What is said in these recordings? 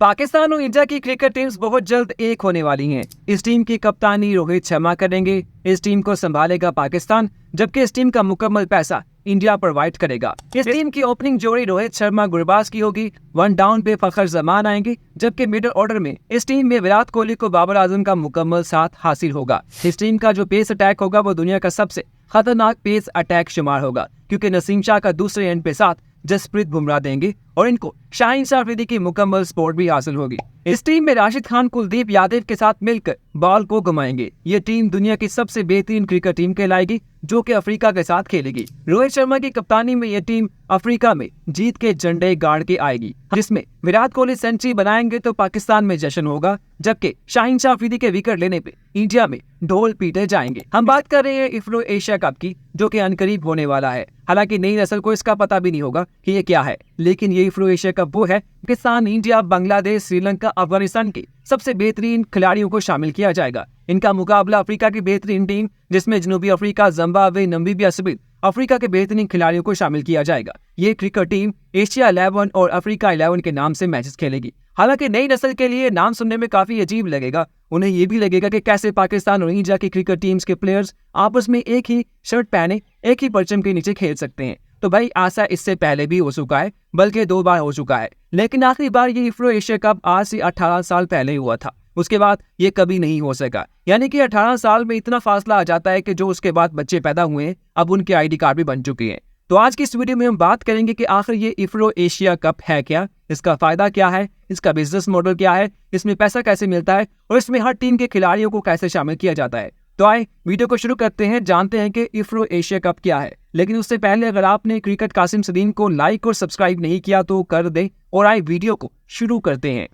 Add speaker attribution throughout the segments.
Speaker 1: पाकिस्तान और इंडिया की cricket teams बहुत जल्द एक होने वाली हैं। इस टीम की कप्तानी रोहित शर्मा करेंगे। इस टीम को संभालेगा पाकिस्तान, जबकि इस टीम का मुकम्मल पैसा इंडिया प्रोवाइड करेगा। इस टीम की ओपनिंग जोड़ी रोहित शर्मा गुरबाज की होगी। वन डाउन पे फखर जमान आएंगे, जबकि मिडिल ऑर्डर में इस टीम में विराट कोहली को बाबर आजम का मुकम्मल साथ हासिल होगा। इस टीम का जो पेस अटैक होगा वो दुनिया का सबसे खतरनाक पेस अटैक शुमार होगा, क्योंकि नसीम शाह का दूसरे एंड पे साथ जसप्रीत बुमराह देंगे और इनको शाहीन शाह अफरीदी की मुकम्मल सपोर्ट भी हासिल होगी। इस टीम में राशिद खान कुलदीप यादव के साथ मिलकर बॉल को घुमाएंगे। ये टीम दुनिया की सबसे बेहतरीन क्रिकेट टीम कहलाएगी, जो कि अफ्रीका के साथ खेलेगी। रोहित शर्मा की कप्तानी में यह टीम अफ्रीका में जीत के झंडे गाड़ के आएगी, जिसमें विराट कोहली सेंचुरी बनाएंगे तो पाकिस्तान में जश्न होगा, जबकि शाहीन शाह अफरीदी के विकेट लेने पे इंडिया में ढोल पीटे जाएंगे। हम बात कर रहे हैं इफ्रो एशिया कप की, जो कि अनकरीब होने वाला है। हालांकि नई नस्ल को इसका पता भी नहीं होगा कि ये क्या है, लेकिन ये इफ्रो एशिया कप वो है पाकिस्तान, इंडिया, बांग्लादेश, श्रीलंका, अफगानिस्तान के सबसे बेहतरीन खिलाड़ियों को शामिल किया जाएगा। इनका मुकाबला अफ्रीका की बेहतरीन टीम, जिसमें जनूबी अफ्रीका, जिम्बाब्वे, नामीबिया समेत अफ्रीका के बेहतरीन खिलाड़ियों को शामिल किया जाएगा। ये क्रिकेट टीम एशिया 11 और अफ्रीका 11 के नाम से मैचेस खेलेगी। हालांकि नई नस्ल के लिए नाम सुनने में काफी अजीब लगेगा। उन्हें ये भी लगेगा कि कैसे पाकिस्तान और इंडिया की क्रिकेट टीम्स के प्लेयर्स आपस में एक ही शर्ट पहने एक ही परचम के नीचे खेल सकते हैं। तो भाई ऐसा इससे पहले भी हो चुका है, बल्कि 2 बार हो चुका है, लेकिन आखिरी बार ये इफ्रो एशिया कप आज से 18 साल पहले हुआ था। उसके बाद ये कभी नहीं हो सका। यानी कि 18 साल में इतना फासला आ जाता है कि जो उसके बाद बच्चे पैदा हुए हैं अब उनके आईडी कार्ड भी बन चुके हैं। तो आज की इस वीडियो में हम बात करेंगे कि आखिर ये इफ्रो एशिया कप है क्या, इसका फायदा क्या है, इसका बिजनेस मॉडल क्या है, इसमें पैसा कैसे मिलता है और इसमें हर टीम के खिलाड़ियों को कैसे शामिल किया जाता है। तो आए वीडियो को शुरू करते हैं, जानते हैं कि इफ्रो एशिया कप क्या है। लेकिन उससे पहले अगर आपने क्रिकेट कासिम सलीम को लाइक और सब्सक्राइब नहीं किया तो कर दें और आए वीडियो को शुरू करते हैं।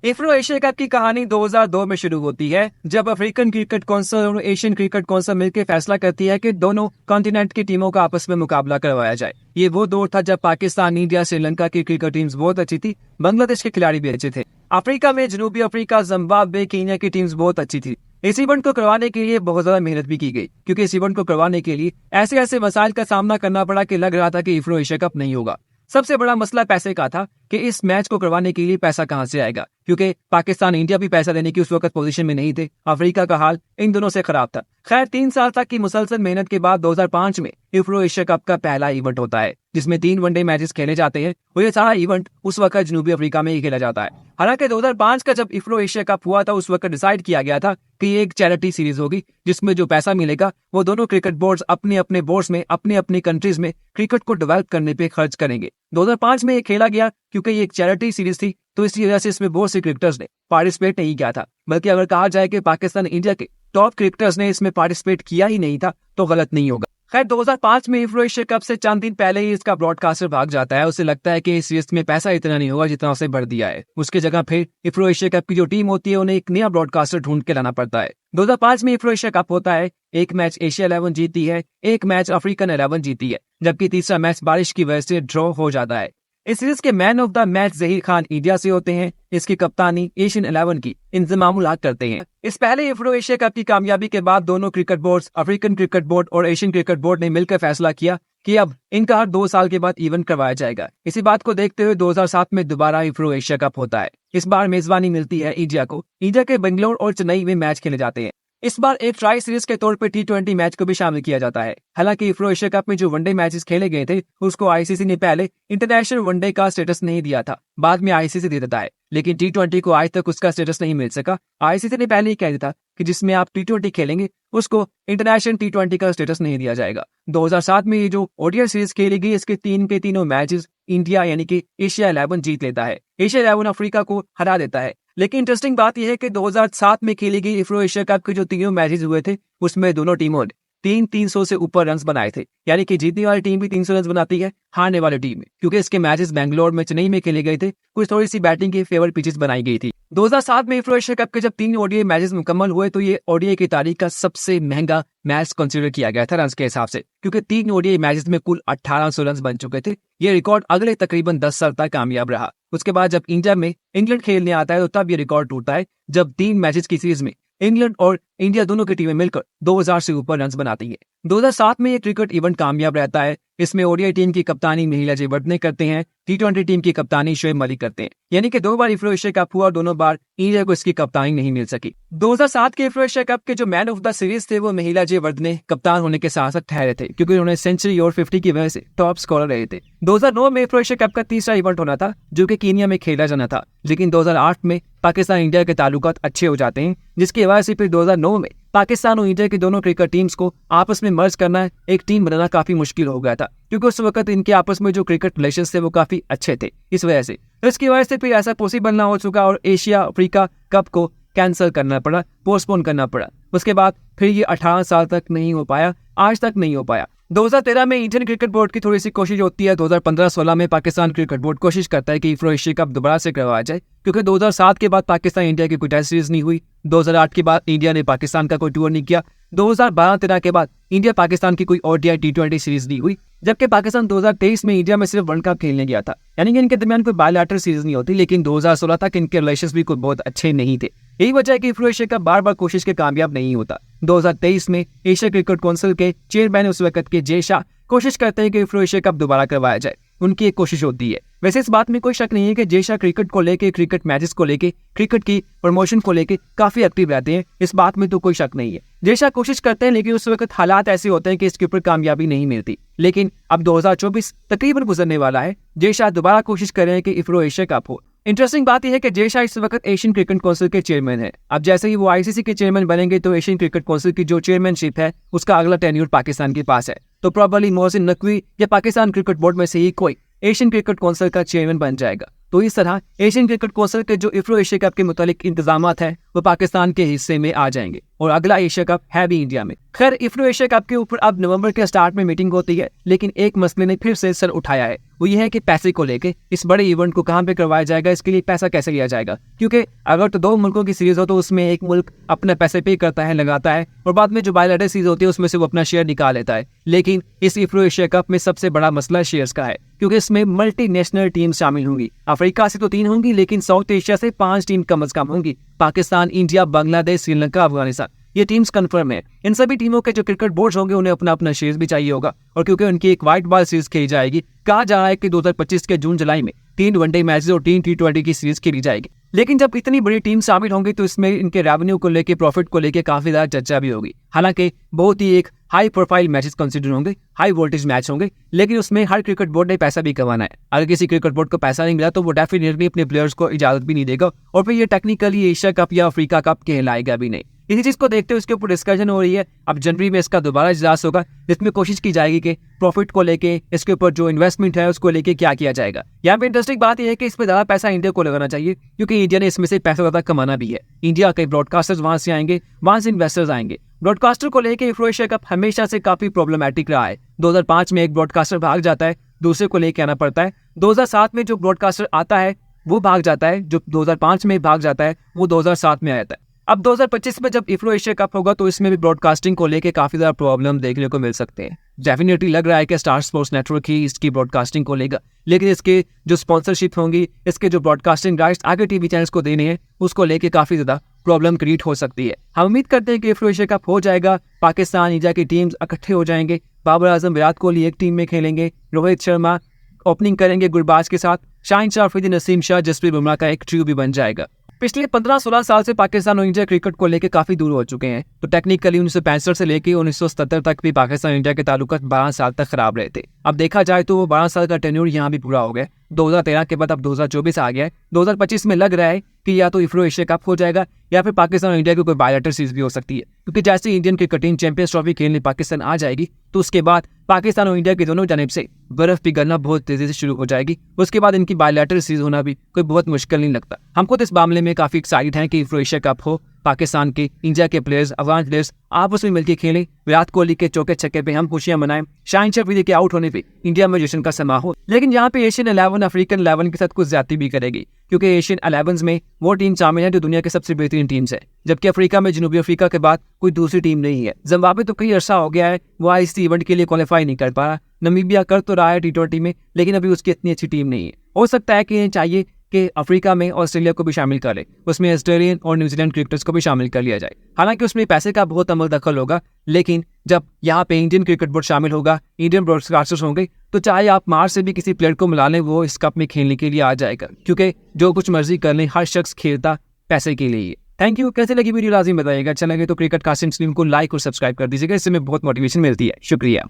Speaker 1: इफ्रो एशिया कप की कहानी 2002 में शुरू होती है, जब अफ्रीकन क्रिकेट काउंसिल और एशियन क्रिकेट काउंसिल मिलकर फैसला करती है कि दोनों कॉन्टिनेंट की टीमों का आपस में मुकाबला करवाया जाए। ये वो दौर था जब पाकिस्तान, इंडिया, श्रीलंका की क्रिकेट टीम्स बहुत अच्छी थी, बांग्लादेश के खिलाड़ी भी अच्छे थे। अफ्रीका में जनूबी अफ्रीका, जिम्बाब्वे, कीनिया की टीम्स बहुत अच्छी थी। इस इवेंट को करवाने के लिए बहुत ज्यादा मेहनत भी की गई, क्योंकि इस इवेंट को करवाने के लिए ऐसे ऐसे मसाइल का सामना करना पड़ा कि लग रहा था कि इफ्रो एशिया कप नहीं होगा। सबसे बड़ा मसला पैसे का था कि इस मैच को करवाने के लिए पैसा कहां से आएगा, क्योंकि पाकिस्तान, इंडिया भी पैसा देने की उस वक्त पोजीशन में नहीं थे। अफ्रीका का हाल इन दोनों से खराब था। खैर 3 साल तक की मुसलसल मेहनत के बाद 2005 में इफ्रो एशिया कप का पहला इवेंट होता है, जिसमें 3 वनडे मैचेस खेले जाते हैं और ये सारा इवेंट उस वक्त जनूबी अफ्रीका में ही खेला जाता है। हालांकि 2005 का जब इफ्रो एशिया कप हुआ था उस वक्त डिसाइड किया गया था कि ये एक चैरिटी सीरीज होगी, जिसमें जो पैसा मिलेगा वो दोनों क्रिकेट बोर्ड्स अपने अपने बोर्ड्स में अपने अपनी कंट्रीज में क्रिकेट को डेवलप करने पे खर्च करेंगे। 2005 में ये खेला गया क्योंकि ये एक चैरिटी सीरीज थी, तो इसी वजह से इसमें बहुत से क्रिकेटर्स ने पार्टिसिपेट नहीं किया था। बल्कि अगर कहा जाए कि पाकिस्तान, इंडिया के टॉप क्रिकेटर्स ने इसमें पार्टिसिपेट किया ही नहीं था तो गलत नहीं होगा। खैर 2005 में इफ्रो एशिया कप से चंद दिन पहले ही इसका ब्रॉडकास्टर भाग जाता है। उसे लगता है कि इस सीरीज में पैसा इतना नहीं होगा जितना उसे भर दिया है। उसके जगह फिर इफ्रो एशिया कप की जो टीम होती है उन्हें एक नया ब्रॉडकास्टर ढूंढ के लाना पड़ता है। 2005 में इफ्रो एशिया कप होता है। एक मैच एशिया 11 जीती है, एक मैच अफ्रीकन 11 जीती है, जबकि तीसरा मैच बारिश की वजह से ड्रॉ हो जाता है। इस सीरीज के man of the match Zaheer Khan India से होते हैं। इसकी कप्तानी एशियन 11 की इंतजामुल हक करते हैं। इस पहले इफ्रो एशिया कप की कामयाबी के बाद दोनों cricket boards, African cricket board और एशियन क्रिकेट बोर्ड ने मिलकर फैसला किया कि अब इनका हर 2 साल के बाद इवेंट करवाया जाएगा। इसी बात को देखते हुए 2007 में दोबारा इफ्रो एशिया कप होता है। इस बार मेजबानी मिलती है इंडिया को। इंडिया के बेंगलोर और चेन्नई में मैच खेले जाते हैं। इस बार एक ट्राई सीरीज के तौर पे T20 मैच को भी शामिल किया जाता है। हालांकि इफ्रो एशिया कप में जो वनडे मैचेस खेले गए थे उसको आईसीसी ने पहले इंटरनेशनल वनडे का स्टेटस नहीं दिया था, बाद में आईसीसी दे देता है। लेकिन T20 को आज तक उसका स्टेटस नहीं मिल सका। आईसीसी ने पहले ही कह दिया था कि जिसमें आप T20 खेलेंगे उसको इंटरनेशनल T20 का स्टेटस नहीं दिया जाएगा। 2007 में ये जो ओडीआई सीरीज खेली गई, इसके 3 के तीनों मैचेस इंडिया यानी कि एशिया 11 जीत लेता है। एशिया 11 अफ्रीका को हरा देता है। लेकिन इंटरेस्टिंग बात यह है कि 2007 में खेली गई इफ्रो एशिया कप के जो 3 मैचेस हुए थे उसमें दोनों टीमों ने 300 से ऊपर रन्स बनाए थे। यानी कि जीतने वाली टीम भी 300 रन बनाती है, हारने वाली टीम में, क्योंकि इसके मैचेस बेंगलोर में, चेन्नई में खेले गए थे। कुछ थोड़ी सी बैटिंग की फेवर पिचेस बनाई गई थी। 2007 में इफ्रो एशिया कप के जब 3 ओडीआई मैचेस मुकम्मल हुए तो ये ओडीआई की तारीख का सबसे महंगा मैच कंसीडर किया गया था रन्स के हिसाब से, क्योंकि 3 ओडीआई मैचेस में कुल 1800 रन बन चुके थे। ये रिकॉर्ड अगले तकरीबन 10 साल तक कामयाब रहा। उसके बाद जब इंडिया में इंग्लैंड खेलने आता है तो तब ये रिकॉर्ड टूटता है, जब 3 मैचेस की सीरीज में इंग्लैंड और इंडिया दोनों की टीमें मिलकर 2000 से ऊपर रन बनाती है। 2007 में ये क्रिकेट इवेंट कामयाब रहता है। इसमें ओडीआई टीम की कप्तानी महिला जयवर्धने करते हैं, टी20 टीम की कप्तानी शोएब मलिक करते हैं। यानी कि 2 बार इफ्रो एशिया कप हुआ और दोनों बार इंडिया को इसकी कप्तानी नहीं मिल सकी। 2007 के इफ्रो एशिया कप के जो मैन ऑफ द सीरीज थे वो महिला जयवर्धने कप्तान होने के साथ साथ ठहरे थे, क्योंकि उन्होंने सेंचुरी और 50 की वजह से टॉप स्कोरर रहे थे। 2009 में इफ्रो एशिया कप का तीसरा इवेंट होना था, जो कि कीनिया में खेला जाना था, लेकिन 2008 में पाकिस्तान इंडिया के ताल्लुकात अच्छे हो जाते हैं, जिसकी वजह से फिर 2009 में पाकिस्तान और इंडिया की दोनों क्रिकेट टीम्स को आपस में मर्ज करना, एक टीम बनाना काफी मुश्किल हो गया था, क्योंकि उस वक्त इनके आपस में जो क्रिकेट रिलेशंस थे वो काफी अच्छे थे। इस वजह से इसकी वजह से फिर ऐसा पॉसिबल ना हो चुका और एशिया अफ्रीका कप को कैंसिल करना पड़ा, पोस्टपोन करना पड़ा। उसके बाद फिर ये 18 साल तक नहीं हो पाया, आज तक नहीं हो पाया। 2013 में इंडियन क्रिकेट बोर्ड की थोड़ी सी कोशिश होती है। 2015-16 में पाकिस्तान क्रिकेट बोर्ड कोशिश करता है कि इफ्रो एशिया कप दोबारा से करवाया जाए, क्योंकि 2007 के बाद पाकिस्तान इंडिया की कोई टेस्ट सीरीज नहीं हुई। 2008 के बाद इंडिया ने पाकिस्तान का कोई टूर नहीं किया। 2012-13 के बाद इंडिया पाकिस्तान की कोई ओडीआई टी20 सीरीज नहीं हुई, जबकि पाकिस्तान 2023 में इंडिया में सिर्फ वर्ल्ड कप खेलने गया था। यानी कि इनके दरमियान कोई बायलैटरल सीरीज नहीं होती, लेकिन 2016 तक इनके रिलेशंस भी कोई बहुत अच्छे नहीं थे। यही वजह है कि इफ्रो एशिया कप बार बार कोशिश के कामयाब नहीं होता। 2023 में एशिया क्रिकेट काउंसिल के चेयरमैन उस वक्त के जय शाह कोशिश करते हैं कि इफ्रो एशिया कप दोबारा करवाया जाए। उनकी एक कोशिश होती है। वैसे इस बात में कोई शक नहीं है कि जय शाह क्रिकेट को लेके, क्रिकेट मैचेस को लेके, क्रिकेट की प्रमोशन को लेके काफी एक्टिव रहते हैं। इस बात में तो कोई शक नहीं है। जय शाह कोशिश करते हैं, लेकिन उस वक्त हालात ऐसे होते हैं कि इसके ऊपर कामयाबी नहीं मिलती। लेकिन अब 2024 तकरीबन गुजरने वाला है, जय शाह दोबारा कोशिश कर रहे हैं कि इफ्रो एशिया कप हो। इंटरेस्टिंग बात यह है कि जय शाह इस वक्त एशियन क्रिकेट काउंसिल के चेयरमैन है। अब जैसे ही वो आईसीसी के चेयरमैन बनेंगे तो एशियन क्रिकेट काउंसिल की जो चेयरमैनशिप है उसका अगला टेन्योर पाकिस्तान के पास है। तो प्रोबेबली मोहसिन नकवी या पाकिस्तान क्रिकेट बोर्ड में से ही कोई एशियन क्रिकेट काउंसिल का चेयरमैन बन जाएगा। तो इस तरह एशियन क्रिकेट काउंसिल के जो इफ्रो एशिया कप के मुतालिक इंतजामात हैं वो पाकिस्तान के हिस्से में आ जाएंगे और अगला एशिया कप है भी इंडिया में। खैर, इफ्रो एशिया कप के ऊपर अब नवंबर के स्टार्ट में मीटिंग होती है, लेकिन एक मसले ने फिर से सर उठाया है। वो ये है कि पैसे को लेके इस बड़े इवेंट को कहां पे करवाया जाएगा, इसके लिए पैसा कैसे लिया जाएगा। क्योंकि अगर तो 2 मुल्कों की सीरीज हो तो उसमें एक मुल्क अपने पैसे पे करता है, लगाता है, और बाद में जो बायलैटरल सीरीज होती है उसमें से वो अपना शेयर निकाल लेता है। लेकिन इस इफ्रो एशिया कप में सबसे बड़ा मसला शेयर्स का है, क्योंकि इसमें मल्टीनेशनल टीम शामिल होंगी। अफ्रीका से तो 3 होंगी, लेकिन साउथ एशिया से 5 टीम कम से कम होंगी। पाकिस्तान, इंडिया, बांग्लादेश, श्रीलंका, अफगानिस्तान, ये टीम्स कंफर्म है। इन सभी टीमों के जो क्रिकेट बोर्ड्स होंगे उन्हें अपना अपना शेयर भी चाहिए होगा, और क्योंकि उनकी एक व्हाइट बॉल सीरीज खेली जाएगी, कहा जा रहा है कि 2025 के जून जुलाई में 3 वनडे मैचेस और 3 टी20 की सीरीज खेली जाएगी। लेकिन जब इतनी बड़ी टीम शामिल होंगी तो इसमें इनके रेवेन्यू को लेके, प्रॉफिट को लेके काफी ज्यादा चर्चा भी होगी। हालांकि बहुत ही एक हाई प्रोफाइल मैचेस कंसीडर होंगे, हाई वोल्टेज मैच होंगे, लेकिन उसमें हर क्रिकेट बोर्ड ने पैसा भी कमाना है। अगर किसी क्रिकेट बोर्ड को पैसा नहीं मिला तो वो डेफिनेटली अपने प्लेयर्स को इजाजत भी नहीं देगा, और फिर ये टेक्निकली एशिया कप या अफ्रीका कप कहलाएगा भी नहीं। इसी चीज को देखते हुए इसके ऊपर डिस्कशन हो रही है। अब जनवरी में इसका दोबारा इजलास होगा, जिसमें कोशिश की जाएगी कि प्रॉफिट को लेके, इसके ऊपर जो इन्वेस्टमेंट है उसको लेके क्या किया जाएगा। यहाँ पे इंटरेस्टिंग बात यह है कि इसमें ज्यादा पैसा इंडिया को लगाना चाहिए, क्योंकि इंडिया ने इसमें से पैसा ज्यादा कमाना भी है। इंडिया के ब्रॉडकास्टर्स वहां से आएंगे, वहां से इन्वेस्टर्स आएंगे। ब्रॉडकास्टर को लेके इफ्रो एशिया कप हमेशा से काफी प्रॉब्लमैटिक रहा है। 2005 में एक ब्रॉडकास्टर भाग जाता है, दूसरे को लेके आना पड़ता है। 2007 में जो ब्रॉडकास्टर आता है वो भाग जाता है, जो 2005 में भाग जाता है वो 2007 में आ जाता है। अब 2025 में जब इफ्रो एशिया कप होगा तो इसमें भी ब्रॉडकास्टिंग को लेके काफी ज्यादा प्रॉब्लम देखने को मिल सकते हैं। डेफिनेटली लग रहा है कि स्टार स्पोर्ट्स नेटवर्क ही इसकी ब्रॉडकास्टिंग को लेगा, लेकिन इसके जो स्पॉन्सरशिप होंगी, इसके जो ब्रॉडकास्टिंग राइट्स आगे टीवी चैनल्स को देने हैं, उसको लेके काफी ज्यादा प्रॉब्लम क्रिएट हो सकती है। हम उम्मीद करते हैं कि इफ्रो एशिया कप हो जाएगा, पाकिस्तान, इंडिया की टीम्स इकट्ठे हो जाएंगे, बाबर आजम, विराट कोहली एक टीम में खेलेंगे, रोहित शर्मा ओपनिंग करेंगे गुरबाज के साथ, शाहिन शाह, अफरीदी, नसीम शाह, जसप्रीत बुमराह का एक ट्रियो भी बन जाएगा। पिछले 15-16 साल से पाकिस्तान और इंडिया क्रिकेट को लेकर काफी दूर हो चुके हैं। तो टेक्निकली 1965 से लेकर 1977 तक भी पाकिस्तान और इंडिया के ताल्लुकात 12 साल तक खराब रहे थे। अब देखा जाए तो वो 12 साल का टेन्योर यहाँ भी पूरा हो गया। 2013 के बाद अब 2024 आ गया है। 2025 में लग रहा है कि या तो इफ्रो एशिया कप हो जाएगा या फिर पाकिस्तान और इंडिया की कोई बायलैटरल सीरीज भी हो सकती है, क्योंकि जैसे Indian cricket team champions trophy खेलने पाकिस्तान आ जाएगी तो उसके बाद पाकिस्तान और इंडिया के दोनों जानिब से बर्फ पिघलना बहुत तेजी से शुरू हो जाएगी। उसके बाद इनकी बायलैटरल सीरीज होना भी कोई बहुत मुश्किल नहीं लगता। हमको तो इस मामले में काफी एक्साइटेड हैं कि इफ्रो एशिया कप हो, पाकिस्तान के, इंडिया के प्लेयर्स, अफगान प्लेयर्स आपस में मिलकर खेलें, विराट कोहली के चौके छक्के पे हम खुशियां मनाएं, शाहिन शाह अफरीदी के आउट होने पे इंडिया में जश्न का समा हो। लेकिन यहाँ पे एशियन 11 अफ्रीकन 11 के साथ कुछ ज्यादती भी करेगी, क्योंकि एशियन 11 में वो टीम शामिल है जो दुनिया के सबसे बेहतरीन टीम्स है, जबकि अफ्रीका में जनूबी अफ्रीका के बाद कोई दूसरी टीम नहीं है। जिम्बाब्वे तो कई अर्सा हो गया है वो आईसीसी इवेंट के लिए क्वालिफाई नहीं कर पा रहा। नमीबिया कर तो रहा है टी20 में, लेकिन अभी उसकी इतनी अच्छी टीम नहीं है। हो सकता है कि इन्हें चाहिए कि अफ्रीका में ऑस्ट्रेलिया को भी शामिल कर ले, उसमें ऑस्ट्रेलियन और न्यूजीलैंड क्रिकेटर्स को भी शामिल कर लिया जाए। हालांकि उसमें पैसे का बहुत अमल दखल होगा, लेकिन जब यहाँ पे इंडियन क्रिकेट बोर्ड शामिल होगा, इंडियन ब्रॉडकास्टर्स होंगे, तो चाहे आप मार्च से भी किसी प्लेयर को मिला लें, वो इस कप में खेलने के लिए आ जाएगा, क्योंकि जो कुछ मर्जी कर लें, हर शख्स खेलता पैसे के लिए। Thank you. कैसे लगी वीडियो लाजिम बताइएगा। अच्छा लगे तो क्रिकेट कास्टिंग स्ट्रीम को लाइक और सब्सक्राइब कर दीजिएगा, इससे हमें बहुत मोटिवेशन मिलती है। शुक्रिया।